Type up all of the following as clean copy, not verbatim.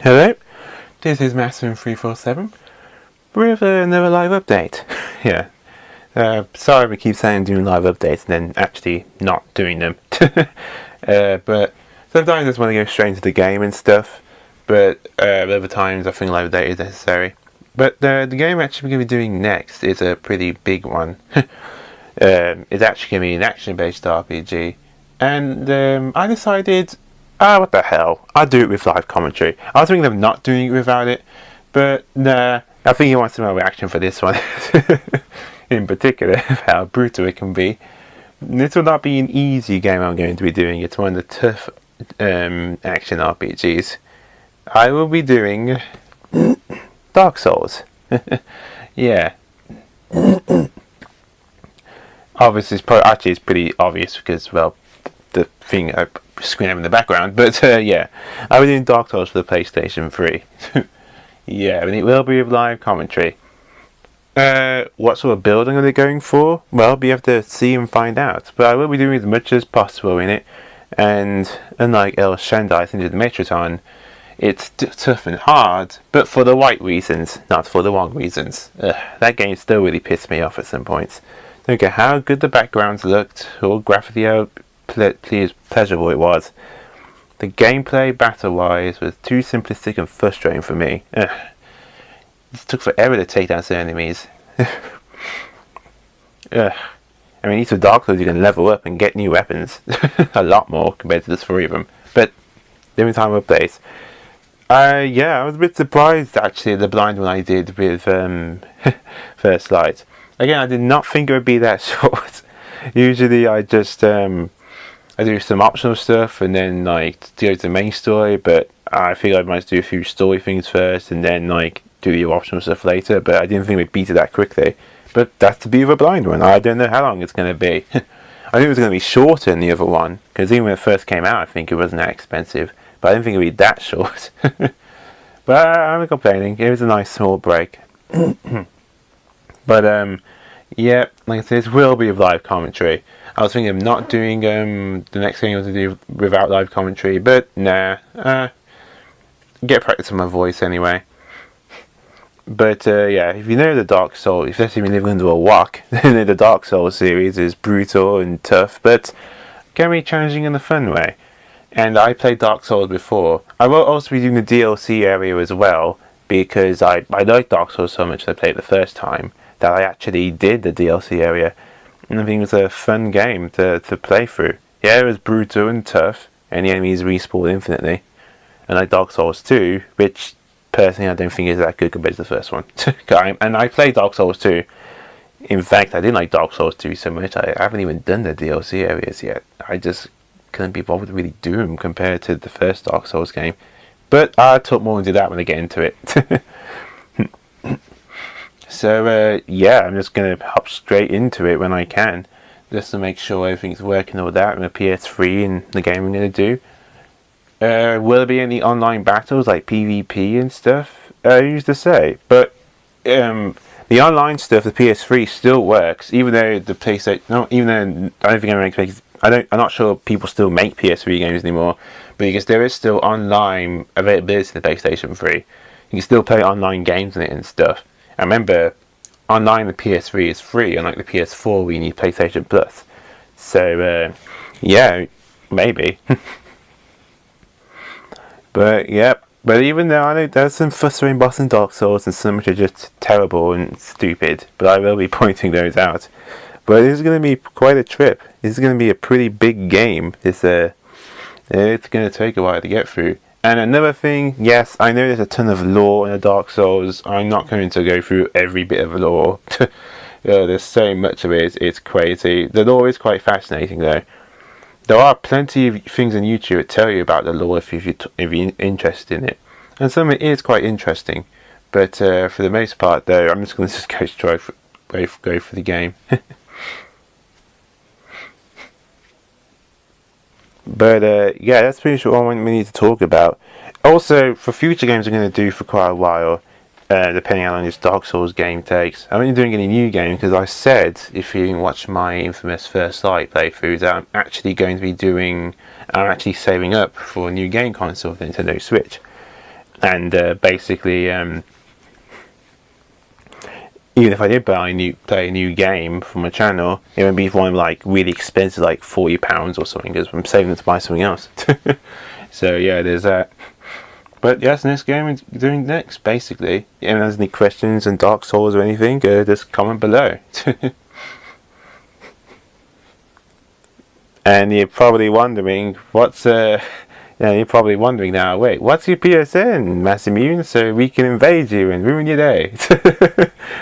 Hello, this is Maximum347 with another live update. Yeah, sorry we keep saying doing live updates and then actually not doing them. But sometimes I just want to go straight into the game and stuff, but other times I think live update is necessary. But the game I'm actually going to be doing next is a pretty big one. It's actually going to be an action-based RPG, and I decided, what the hell, I'll do it with live commentary. I was thinking of not doing it without it, but nah, I think you want some more reaction for this one. In particular, how brutal it can be. This will not be an easy game I'm going to be doing. It's one of the tough action RPGs. I will be doing Dark Souls. Yeah. Obviously, it's pretty obvious because, well, the thing I screen in the background. But yeah, I'll be doing Dark Souls for the PlayStation 3. Yeah, and it will be with live commentary. What sort of building are they going for? Well, we have to see and find out. But I will be doing as much as possible in it. And unlike El Shandai into the Metroton, it's tough and hard, but for the right reasons, not for the wrong reasons. That game still really pissed me off at some points. Don't care how good the backgrounds looked, or graphically how pleasurable it was. The gameplay, battle-wise, was too simplistic and frustrating for me. It took forever to take down some enemies. I mean, these are Dark Souls you can level up and get new weapons. A lot more compared to the 3 of them. But, every time I updates. Yeah, I was a bit surprised actually at the blind one I did with First Light. Again, I did not think it would be that short. Usually I just I do some optional stuff and then like go to the main story, but I feel I might do a few story things first and then like do the optional stuff later, but I didn't think we'd beat it that quickly. But that's the beauty of a blind one. I don't know how long it's going to be. I knew it was going to be shorter than the other one, because even when it first came out I think it wasn't that expensive. But I didn't think it would be that short. But I'm not complaining. It was a nice small break. But yeah, like I said, this will be with live commentary. I was thinking of not doing the next thing I was to do without live commentary, but nah. Get practice on my voice anyway. But yeah, if you know the Dark Souls, especially if you live under a rock, then the Dark Souls series is brutal and tough, but can be challenging in a fun way. And I played Dark Souls before. I will also be doing the DLC area as well, because I liked Dark Souls so much that I played it the first time that I actually did the DLC area. And I think it was a fun game to play through. Yeah, it was brutal and tough, and the enemies respawn infinitely. And like Dark Souls 2, which personally I don't think is that good compared to the first one. And I played Dark Souls 2. In fact, I didn't like Dark Souls 2 so much, I haven't even done the DLC areas yet. I just couldn't be bothered to really do them compared to the first Dark Souls game. But I'll talk more into that when I get into it. So yeah, I'm just going to hop straight into it when I can, just to make sure everything's working all that with the PS3 and the game I'm going to do. Will there be any online battles like PvP and stuff? Who's to say? But the online stuff, the PS3 still works, even though the PlayStation. No, even though I don't think anyone makes. I'm not sure people still make PS3 games anymore, because there is still online availability in the PlayStation 3. You can still play online games in it and stuff. I remember online the PS3 is free, unlike the PS4 where you need PlayStation Plus. So yeah, maybe. But yeah, but even though I know there's some frustrating bosses in Dark Souls and some which are just terrible and stupid, but I will be pointing those out. But this is going to be quite a trip. This is going to be a pretty big game. It's going to take a while to get through. And another thing, yes, I know there's a ton of lore in the Dark Souls. I'm not going to go through every bit of lore. There's so much of it, it's crazy. The lore is quite fascinating though. There are plenty of things on YouTube that tell you about the lore if you're interested in it. And some of it is quite interesting. But for the most part though, I'm just going to go straight go for the game. But yeah, that's pretty much all we need to talk about. Also, for future games I'm going to do for quite a while, depending on how long this Dark Souls game takes. I'm not doing any new games because I said, if you watch my infamous First Light playthroughs, that I'm actually saving up for a new game console for Nintendo Switch. And basically, even if I did play a new game for my channel, it would be one like really expensive, like £40 or something, because I'm saving it to buy something else. So yeah, there's that. But yeah, that's the next game we're doing next, basically. If anyone has any questions on Dark Souls or anything, just comment below. And you're probably wondering, you're probably wondering now, wait, what's your PSN, Masamune, so we can invade you and ruin your day?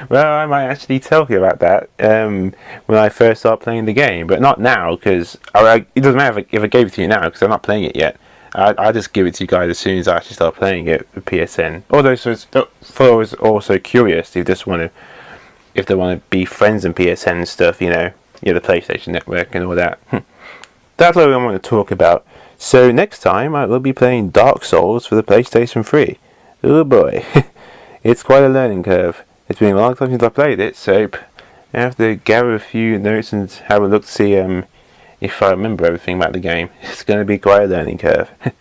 Well, I might actually tell you about that when I first start playing the game, but not now, because it doesn't matter if I gave it to you now, because I'm not playing it yet. I'll just give it to you guys as soon as I actually start playing it with PSN. Although, for those also curious, if they want to be friends in PSN and stuff, the PlayStation Network and all that. That's what I want to talk about. So next time I will be playing Dark Souls for the PlayStation 3. Oh boy, it's quite a learning curve. It's been a long time since I played it, so I have to gather a few notes and have a look to see if I remember everything about the game. It's going to be quite a learning curve. It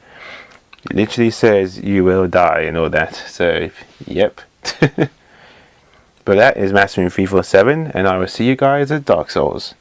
literally says you will die and all that, so yep. But that is Masamune347, and I will see you guys at Dark Souls.